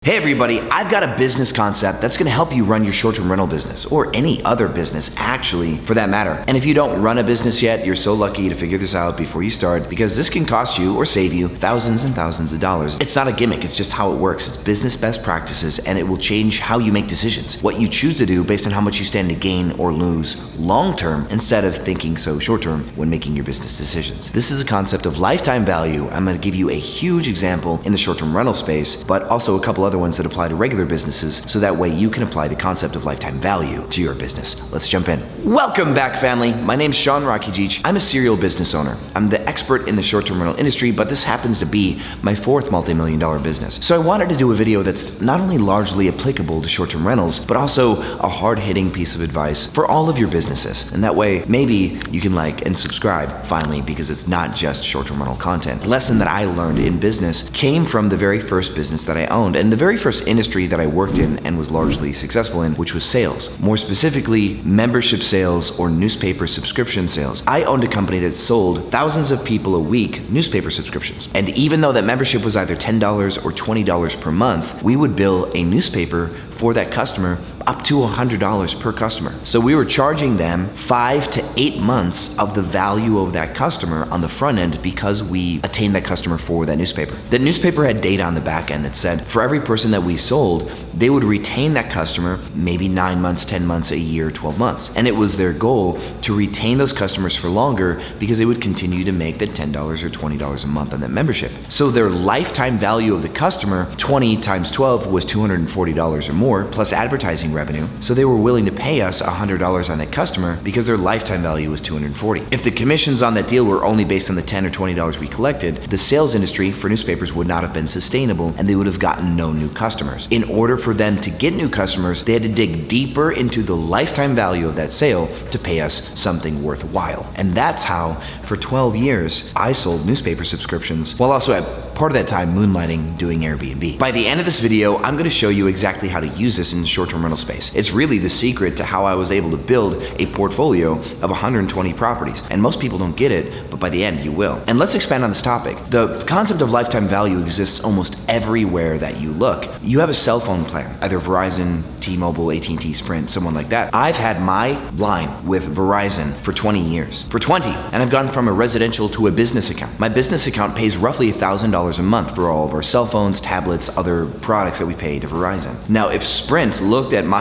Hey everybody, I've got a business concept that's gonna help you run your short-term rental business, or any other business actually, for that matter. And if you don't run a business yet, you're so lucky to figure this out before you start, because this can cost you or save you thousands and thousands of dollars. It's not a gimmick, it's just how it works. It's business best practices, and it will change how you make decisions. What you choose to do based on how much you stand to gain or lose long-term, instead of thinking so short-term when making your business decisions. This is a concept of lifetime value. I'm gonna give you a huge example in the short-term rental space, but also a couple other ones that apply to regular businesses, so that way you can apply the concept of lifetime value to your business. Let's jump in. Welcome back, family. My name's Rakidzich. I'm a serial business owner. I'm the expert in the short-term rental industry, but this happens to be my fourth multi-million-dollar business. So I wanted to do a video that's not only largely applicable to short-term rentals, but also a hard-hitting piece of advice for all of your businesses. And that way, maybe you can like and subscribe finally, because it's not just short-term rental content. A lesson that I learned in business came from the very first business that I owned, and the very first industry that I worked in and was largely successful in, which was sales. More specifically, membership sales or newspaper subscription sales. I owned a company that sold thousands of people a week newspaper subscriptions. And even though that membership was either $10 or $20 per month, we would bill a newspaper for that customer up to $100 per customer. So we were charging them 5 to 8 months of the value of that customer on the front end, because we attained that customer for that newspaper. That newspaper had data on the back end that said for every person that we sold, they would retain that customer maybe 9 months, 10 months, a year, 12 months. And it was their goal to retain those customers for longer, because they would continue to make that $10 or $20 a month on that membership. So their lifetime value of the customer, 20 times 12, was $240 or more, plus advertising revenue. So they were willing to pay us $100 on that customer because their lifetime value was $240. If the commissions on that deal were only based on the $10 or $20 we collected, the sales industry for newspapers would not have been sustainable, and they would have gotten no new customers. In order for them to get new customers, they had to dig deeper into the lifetime value of that sale to pay us something worthwhile. And that's how, for 12 years, I sold newspaper subscriptions, while also at part of that time moonlighting doing Airbnb. By the end of this video, I'm gonna show you exactly how to use this in the short-term rental space. It's really the secret to how I was able to build a portfolio of 120 properties. And most people don't get it, but by the end you will. And let's expand on this topic. The concept of lifetime value exists almost everywhere that you look. You have a cell phone plan, either Verizon, T-Mobile, AT&T, Sprint, someone like that. I've had my line with Verizon for 20 years. For 20, and I've gone from a residential to a business account. My business account pays roughly $1,000 a month for all of our cell phones, tablets, other products that we pay to Verizon. Now, if Sprint looked at my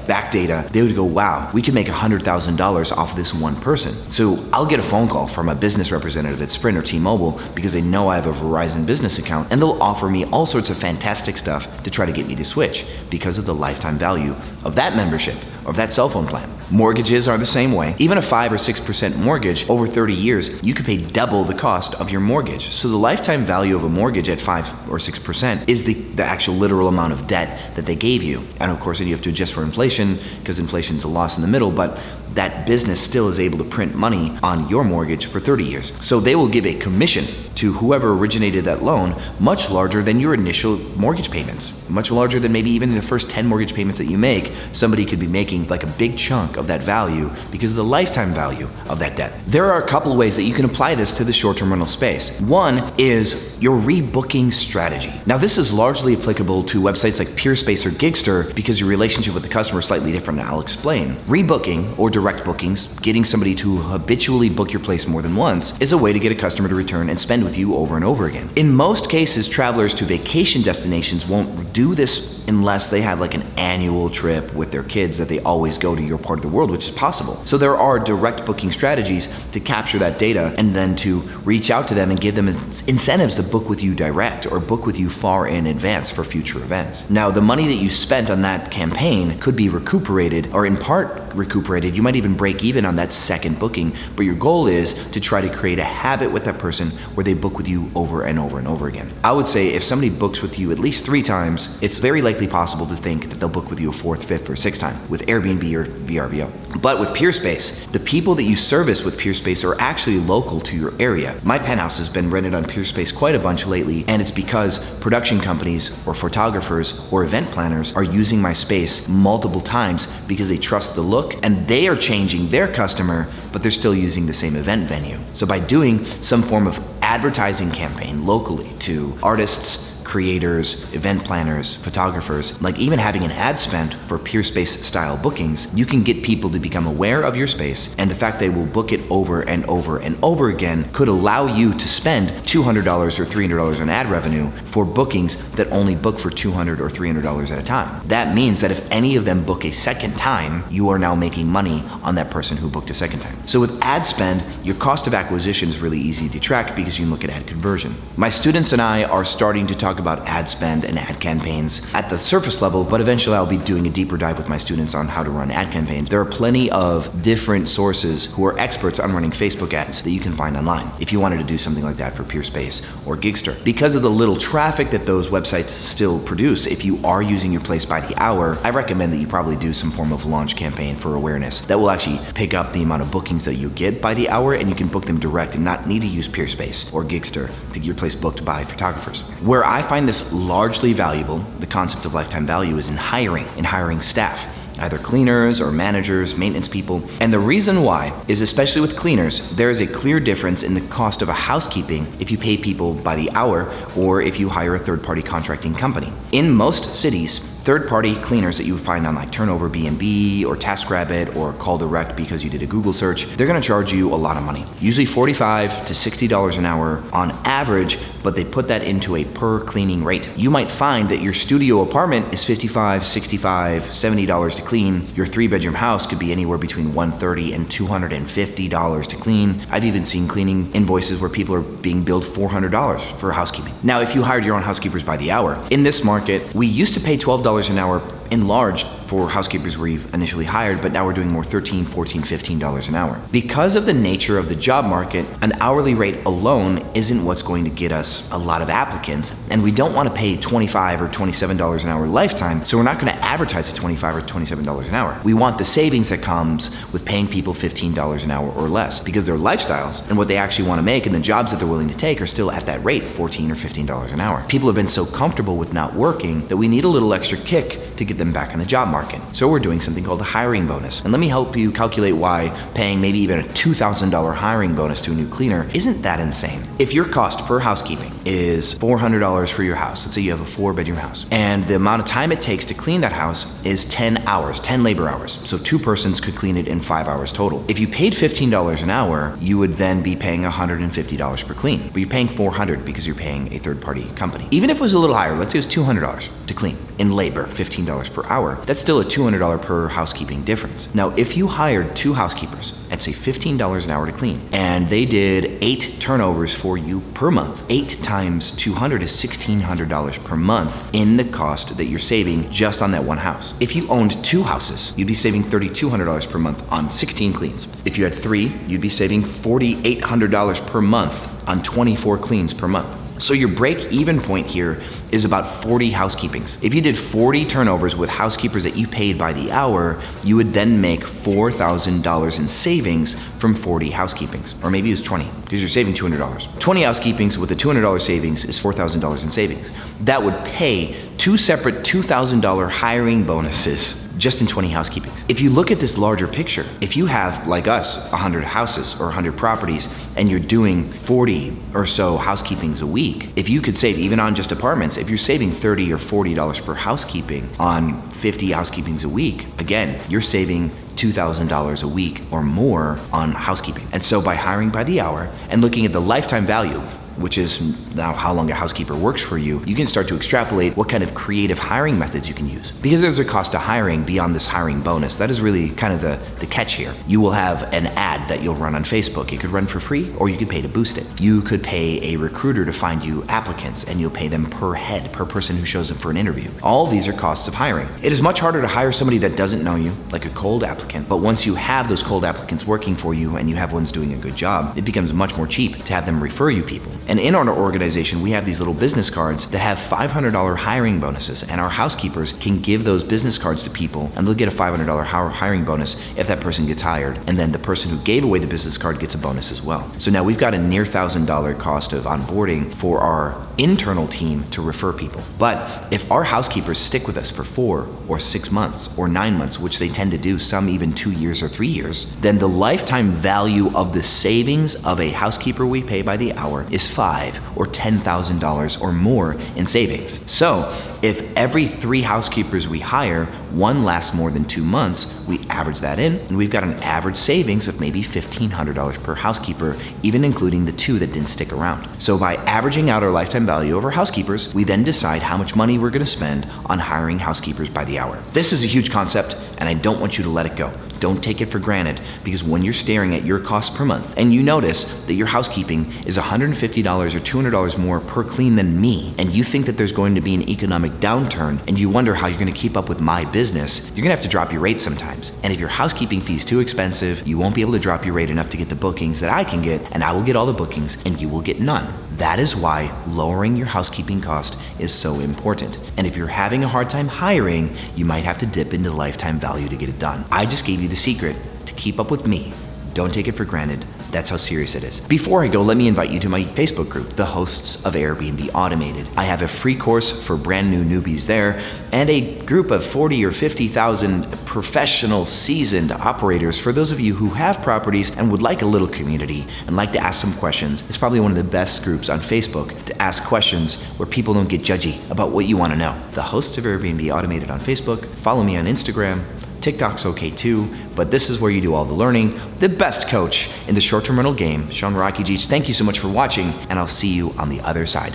back data, they would go, wow, we can make $100,000 off this one person. So I'll get a phone call from a business representative at Sprint or T-Mobile, because they know I have a Verizon business account, and they'll offer me all sorts of fantastic stuff to try to get me to switch, because of the lifetime value of that membership, of that cell phone plan. Mortgages are the same way. Even a 5 or 6% mortgage over 30 years, you could pay double the cost of your mortgage. So the lifetime value of a mortgage at 5 or 6% is the actual literal amount of debt that they gave you. And of course, you have to adjust for inflation, because inflation's a loss in the middle, but that business still is able to print money on your mortgage for 30 years. So they will give a commission to whoever originated that loan, much larger than your initial mortgage payments, much larger than maybe even the first 10 mortgage payments that you make. Somebody could be making like a big chunk of that value because of the lifetime value of that debt. There are a couple of ways that you can apply this to the short-term rental space. One is your rebooking strategy. Now, this is largely applicable to websites like PEERSPACE or Gigster, because your relationship with the customer is slightly different, and I'll explain. Rebooking, or direct bookings, getting somebody to habitually book your place more than once, is a way to get a customer to return and spend with you over and over again. In most cases, travelers to vacation destinations won't do this unless they have like an annual trip with their kids that they always go to your part of the world, which is possible. So there are direct booking strategies to capture that data, and then to reach out to them and give them incentives to book with you direct, or book with you far in advance for future events. Now, the money that you spent on that campaign could be recuperated, or in part recuperated. You might even break even on that second booking, but your goal is to try to create a habit with that person where they book with you over and over and over again. I would say if somebody books with you at least 3 times, it's very likely possible to think that they'll book with you a 4th, 5th, or 6th time with Airbnb or VRBO. But with PEERSPACE, the people that you service with PEERSPACE are actually local to your area. My penthouse has been rented on PEERSPACE quite a bunch lately, and it's because production companies or photographers or event planners are using my space multiple times because they trust the look, and they are changing their customer, but they're still using the same event venue. So by doing some form of advertising campaign locally to artists, creators, event planners, photographers, like even having an ad spend for PEERSPACE style bookings, you can get people to become aware of your space, and the fact they will book it over and over and over again could allow you to spend $200 or $300 on ad revenue for bookings that only book for $200 or $300 at a time. That means that if any of them book a second time, you are now making money on that person who booked a second time. So with ad spend, your cost of acquisition is really easy to track because you can look at ad conversion. My students and I are starting to talk about ad spend and ad campaigns at the surface level, but eventually I'll be doing a deeper dive with my students on how to run ad campaigns. There are plenty of different sources who are experts on running Facebook ads that you can find online if you wanted to do something like that for PEERSPACE or Gigster. Because of the little traffic that those websites still produce, if you are using your place by the hour, I recommend that you probably do some form of launch campaign for awareness that will actually pick up the amount of bookings that you get by the hour, and you can book them direct and not need to use PEERSPACE or Gigster to get your place booked by photographers. Where I find this largely valuable, the concept of lifetime value, is in hiring staff, either cleaners or managers, maintenance people. And the reason why is, especially with cleaners, there is a clear difference in the cost of a housekeeping if you pay people by the hour or if you hire a third-party contracting company. In most cities, third-party cleaners that you would find on like AIRBNB or TaskRabbit or Call Direct because you did a Google search, they're gonna charge you a lot of money. Usually $45 to $60 an hour on average, but they put that into a per cleaning rate. You might find that your studio apartment is $55, $65, $70 to clean. Your 3-bedroom house could be anywhere between $130 and $250 to clean. I've even seen cleaning invoices where people are being billed $400 for housekeeping. Now, if you hired your own housekeepers by the hour, in this market, we used to pay $12 an hour enlarged for housekeepers we've initially hired, but now we're doing more $13, $14, $15 an hour. Because of the nature of the job market, an hourly rate alone isn't what's going to get us a lot of applicants, and we don't want to pay $25 or $27 an hour lifetime, so we're not going to advertise at $25 or $27 an hour. We want the savings that comes with paying people $15 an hour or less, because their lifestyles and what they actually want to make and the jobs that they're willing to take are still at that rate, $14 or $15 an hour. People have been so comfortable with not working that we need a little extra kick to get them back in the job market. So we're doing something called a hiring bonus. And let me help you calculate why paying maybe even a $2,000 hiring bonus to a new cleaner isn't that insane. If your cost per housekeeping is $400 for your house, let's say you have a 4-bedroom house, and the amount of time it takes to clean that house is 10 hours, 10 labor hours. So 2 persons could clean it in 5 hours total. If you paid $15 an hour, you would then be paying $150 per clean, but you're paying $400 because you're paying a third-party company. Even if it was a little higher, let's say it was $200 to clean in labor, $15 per hour, that's still a $200 per housekeeping difference. Now, if you hired 2 housekeepers at say $15 an hour to clean, and they did 8 turnovers for you per month, 8 times 200 is $1,600 per month in the cost that you're saving just on that one house. If you owned 2 houses, you'd be saving $3,200 per month on 16 cleans. If you had 3, you'd be saving $4,800 per month on 24 cleans per month. So your break-even point here is about 40 housekeepings. If you did 40 turnovers with housekeepers that you paid by the hour, you would then make $4,000 in savings from 40 housekeepings. Or maybe it was 20, because you're saving $200. 20 housekeepings with a $200 savings is $4,000 in savings. That would pay 2 separate $2,000 hiring bonuses just in 20 housekeepings. If you look at this larger picture, if you have, like us, 100 houses or 100 properties, and you're doing 40 or so housekeepings a week, if you could save, even on just apartments, if you're saving $30 or $40 per housekeeping on 50 housekeepings a week, again, you're saving $2,000 a week or more on housekeeping. And so by hiring by the hour and looking at the lifetime value, which is now how long a housekeeper works for you, you can start to extrapolate what kind of creative hiring methods you can use. Because there's a cost to hiring beyond this hiring bonus. That is really kind of the catch here. You will have an ad that you'll run on Facebook. It could run for free, or you could pay to boost it. You could pay a recruiter to find you applicants, and you'll pay them per head, per person who shows up for an interview. All of these are costs of hiring. It is much harder to hire somebody that doesn't know you, like a cold applicant, but once you have those cold applicants working for you and you have ones doing a good job, it becomes much more cheap to have them refer you people. And in our organization, we have these little business cards that have $500 hiring bonuses, and our housekeepers can give those business cards to people, and they'll get a $500 hiring bonus if that person gets hired, and then the person who gave away the business card gets a bonus as well. So now we've got a near $1,000 cost of onboarding for our internal team to refer people. But if our housekeepers stick with us for 4 or 6 months or 9 months, which they tend to do, some even 2 years or 3 years, then the lifetime value of the savings of a housekeeper we pay by the hour is $5,000 or $10,000 or more in savings. So if every 3 housekeepers we hire, 1 lasts more than 2 months, we average that in, and we've got an average savings of maybe $1,500 per housekeeper, even including the 2 that didn't stick around. So by averaging out our lifetime value over housekeepers, we then decide how much money we're gonna spend on hiring housekeepers by the hour. This is a huge concept, and I don't want you to let it go. Don't take it for granted, because when you're staring at your cost per month and you notice that your housekeeping is $150 or $200 more per clean than me, and you think that there's going to be an economic downturn and you wonder how you're going to keep up with my business, you're going to have to drop your rate sometimes. And if your housekeeping fee is too expensive, you won't be able to drop your rate enough to get the bookings that I can get, and I will get all the bookings and you will get none. That is why lowering your housekeeping cost is so important. And if you're having a hard time hiring, you might have to dip into lifetime value to get it done. I just gave you the secret to keep up with me. Don't take it for granted. That's how serious it is. Before I go, let me invite you to my Facebook group, the hosts of Airbnb Automated. I have a free course for brand new newbies there, and a group of 40 or 50,000 professional seasoned operators for those of you who have properties and would like a little community and like to ask some questions. It's probably one of the best groups on Facebook to ask questions where people don't get judgy about what you want to know. The hosts of Airbnb Automated on Facebook. Follow me on Instagram. TikTok's okay too, but this is where you do all the learning. The best coach in the short-term rental game, Rakidzich. Thank you so much for watching, and I'll see you on the other side.